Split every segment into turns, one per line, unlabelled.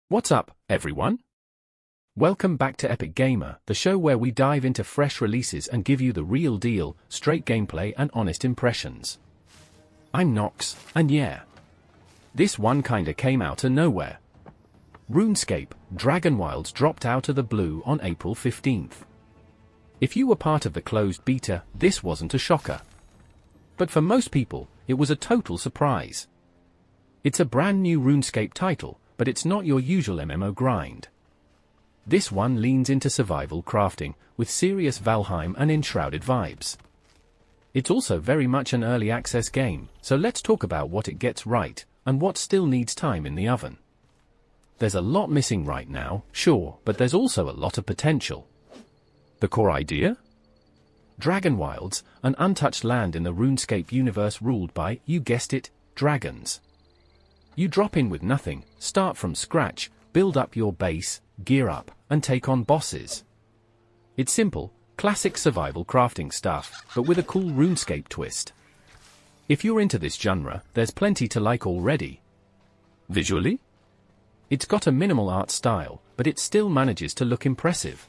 What's up, everyone? Welcome back to Epic Gamer, the show where we dive into fresh releases and give you the real deal, straight gameplay and honest impressions. I'm Nox, and yeah, this one kinda came out of nowhere. RuneScape, Dragon Wilds dropped out of the blue on April 15th. If you were part of the closed beta, this wasn't a shocker. But for most people, it was a total surprise. It's a brand new RuneScape title, but it's not your usual MMO grind. This one leans into survival crafting, with serious Valheim and Enshrouded vibes. It's also very much an early access game, so let's talk about what it gets right, and what still needs time in the oven. There's a lot missing right now, sure, but there's also a lot of potential. The core idea? Dragon Wilds, an untouched land in the RuneScape universe ruled by, you guessed it, dragons. You drop in with nothing, start from scratch, build up your base, gear up, and take on bosses. It's simple, classic survival crafting stuff, but with a cool RuneScape twist. If you're into this genre, there's plenty to like already. Visually? It's got a minimal art style, but it still manages to look impressive.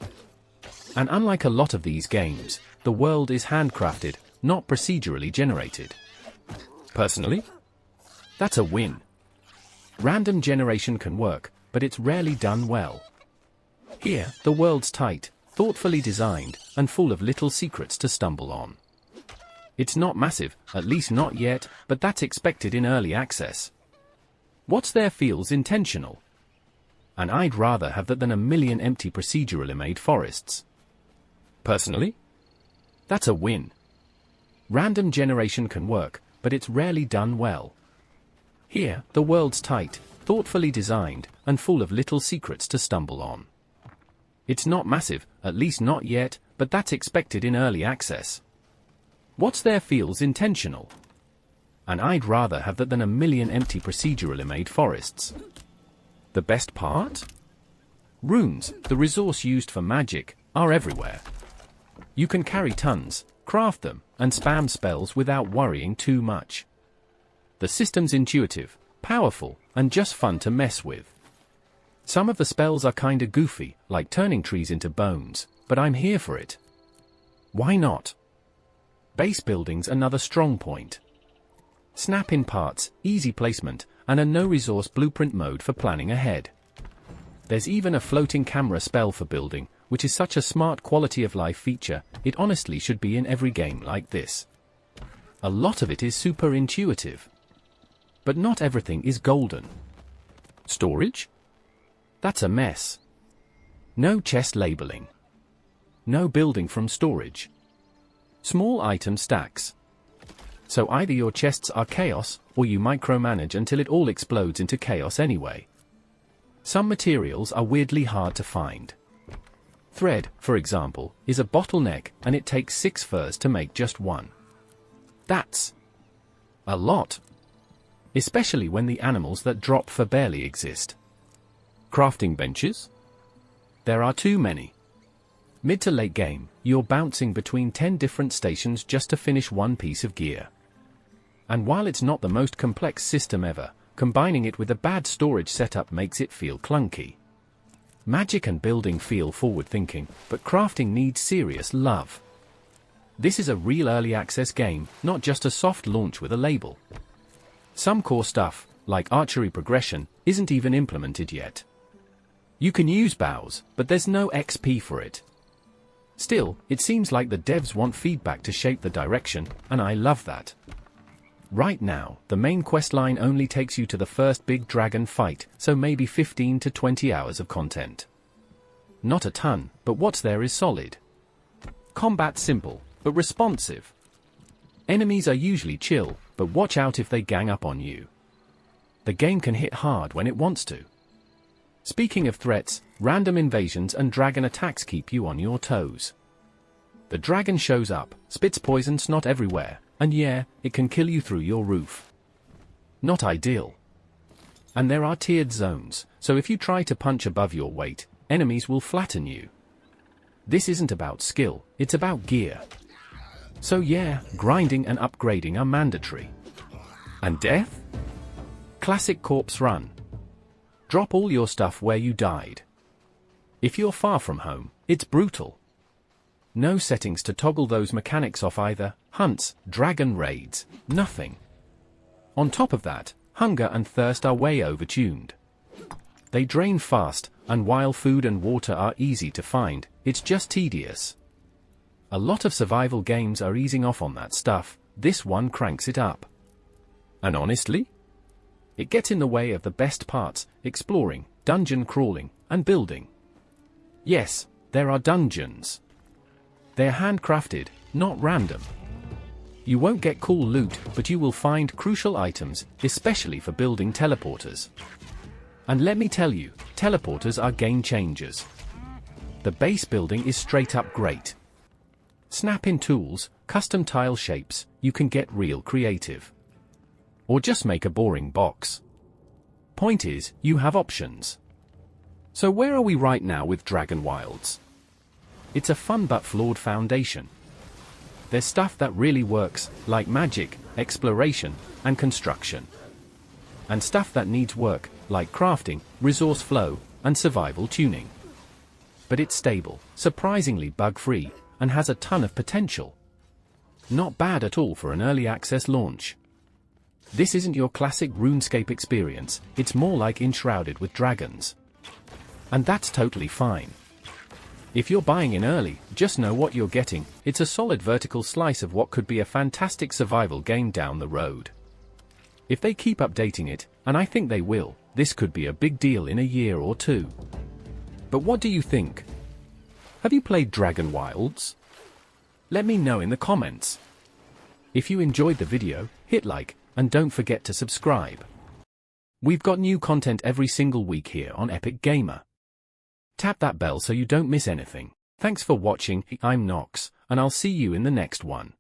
And unlike a lot of these games, the world is handcrafted, not procedurally generated. Personally, that's a win. Random generation can work, but it's rarely done well. Here, the world's tight, thoughtfully designed, and full of little secrets to stumble on. It's not massive, at least not yet, but that's expected in early access. What's there feels intentional. And I'd rather have that than a million empty procedurally made forests. Personally, that's a win. Random generation can work, but it's rarely done well. Here, the world's tight, thoughtfully designed, and full of little secrets to stumble on. It's not massive, at least not yet, but that's expected in early access. What's there feels intentional. And I'd rather have that than a million empty procedurally made forests. The best part? Runes, the resource used for magic, are everywhere. You can carry tons, craft them, and spam spells without worrying too much. The system's intuitive, powerful, and just fun to mess with. Some of the spells are kinda goofy, like turning trees into bones, but I'm here for it. Why not? Base building's another strong point. Snap-in parts, easy placement, and a no-resource blueprint mode for planning ahead. There's even a floating camera spell for building, which is such a smart quality-of-life feature, it honestly should be in every game like this. A lot of it is super intuitive. But not everything is golden. Storage? That's a mess. No chest labeling. No building from storage. Small item stacks. So either your chests are chaos, or you micromanage until it all explodes into chaos anyway. Some materials are weirdly hard to find. Thread, for example, is a bottleneck, and it takes 6 furs to make just 1. That's a lot. Especially when the animals that drop for barely exist. Crafting benches? There are too many. Mid to late game, you're bouncing between 10 different stations just to finish one piece of gear. And while it's not the most complex system ever, combining it with a bad storage setup makes it feel clunky. Magic and building feel forward-thinking, but crafting needs serious love. This is a real early access game, not just a soft launch with a label. Some core stuff, like archery progression, isn't even implemented yet. You can use bows, but there's no XP for it. Still, it seems like the devs want feedback to shape the direction, and I love that. Right now, the main questline only takes you to the first big dragon fight, so maybe 15 to 20 hours of content. Not a ton, but what's there is solid. Combat simple, but responsive. Enemies are usually chill, but watch out if they gang up on you. The game can hit hard when it wants to. Speaking of threats, random invasions and dragon attacks keep you on your toes. The dragon shows up, spits poison snot everywhere, and yeah, it can kill you through your roof. Not ideal. And there are tiered zones, so if you try to punch above your weight, enemies will flatten you. This isn't about skill, it's about gear. So yeah, grinding and upgrading are mandatory. And death? Classic corpse run. drop all your stuff where you died. If you're far from home, it's brutal. No settings to toggle those mechanics off either, hunts, dragon raids, nothing. On top of that, hunger and thirst are way overtuned. They drain fast, and while food and water are easy to find, it's just tedious. A lot of survival games are easing off on that stuff, this one cranks it up. And honestly, it gets in the way of the best parts, exploring, dungeon crawling, and building. Yes, there are dungeons. They're handcrafted, not random. You won't get cool loot, but you will find crucial items, especially for building teleporters. And let me tell you, teleporters are game changers. The base building is straight up great. Snap-in tools, custom tile shapes, you can get real creative. Or just make a boring box. Point is, you have options. So where are we right now with Dragon Wilds? It's a fun but flawed foundation. There's stuff that really works, like magic, exploration, and construction. And stuff that needs work, like crafting, resource flow, and survival tuning. But it's stable, surprisingly bug-free, and has a ton of potential. Not bad at all for an early access launch. This isn't your classic RuneScape experience, it's more like Enshrouded with Dragons. And that's totally fine. If you're buying in early, just know what you're getting, it's a solid vertical slice of what could be a fantastic survival game down the road. If they keep updating it, and I think they will, this could be a big deal in a year or two. But what do you think? Have you played Dragon Wilds? Let me know in the comments. If you enjoyed the video, hit like, and don't forget to subscribe. We've got new content every single week here on Epic Gamer. Tap that bell so you don't miss anything. Thanks for watching, I'm Nox, and I'll see you in the next one.